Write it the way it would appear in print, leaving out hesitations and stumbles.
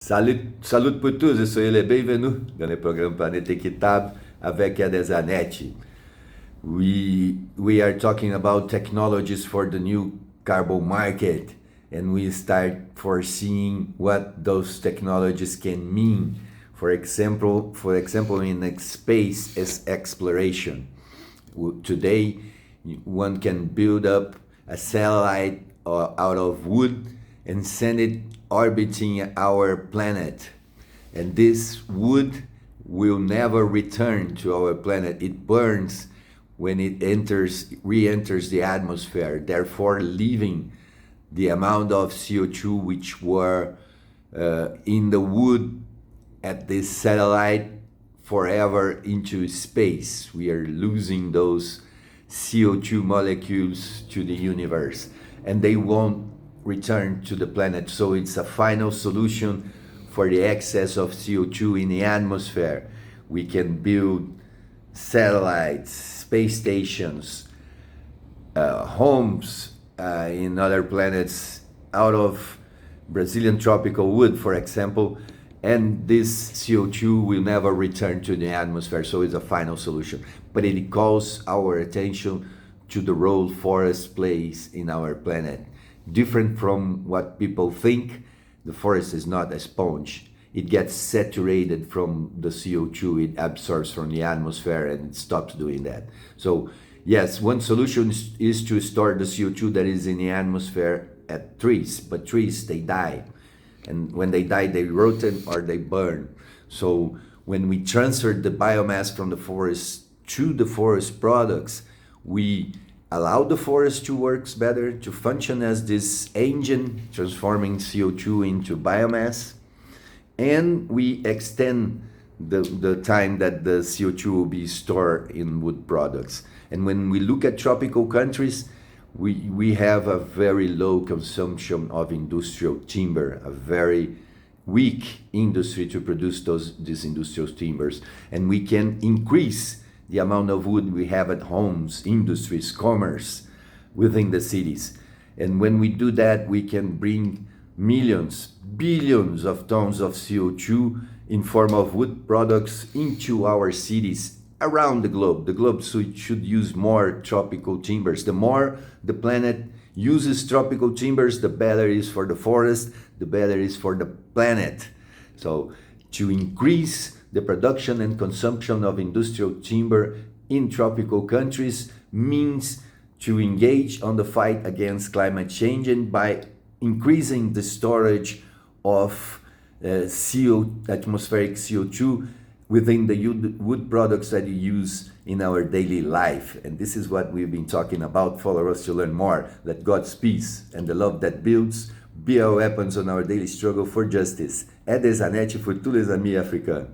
Salut pour tous, soyez les bienvenus dans le programme Planète Équitable avec Adesanete. We are talking about technologies for the new carbon market, and we start foreseeing what those technologies can mean. For example, in space as exploration. Today, one can build up a satellite out of wood and send it orbiting our planet. And this wood will never return to our planet. It burns when it re-enters the atmosphere, therefore leaving the amount of CO2 which were in the wood at this satellite forever into space. We are losing those CO2 molecules to the universe, and they won't return to the planet. So it's a final solution for the excess of CO2 in the atmosphere. We can build satellites, space stations, homes in other planets out of Brazilian tropical wood, for example, and this CO2 will never return to the atmosphere, so it's a final solution. But it calls our attention to the role forest plays in our planet. Different from what people think, the forest is not a sponge. It gets saturated from the CO2 it absorbs from the atmosphere, and it stops doing that. So yes, one solution is to store the CO2 that is in the atmosphere at trees, but trees, they die. And when they die, they rotten or they burn. So when we transfer the biomass from the forest to the forest products, we allow the forest to work better, to function as this engine transforming CO2 into biomass, and we extend the time that the CO2 will be stored in wood products. And when we look at tropical countries, we have a very low consumption of industrial timber, a very weak industry to produce these industrial timbers, and we can increase the amount of wood we have at homes, industries, commerce within the cities. And when we do that, we can bring millions, billions of tons of CO2 in form of wood products into our cities around the globe. The globe should use more tropical timbers. The more the planet uses tropical timbers, the better it is for the forest, the better it is for the planet. So to increase the production and consumption of industrial timber in tropical countries means to engage on the fight against climate change, and by increasing the storage of atmospheric CO2 within the wood products that you use in our daily life. And this is what we've been talking about. Follow us to learn more. Let God's peace and the love that builds be our weapons on our daily struggle for justice. Adesanete for tous les amis africains.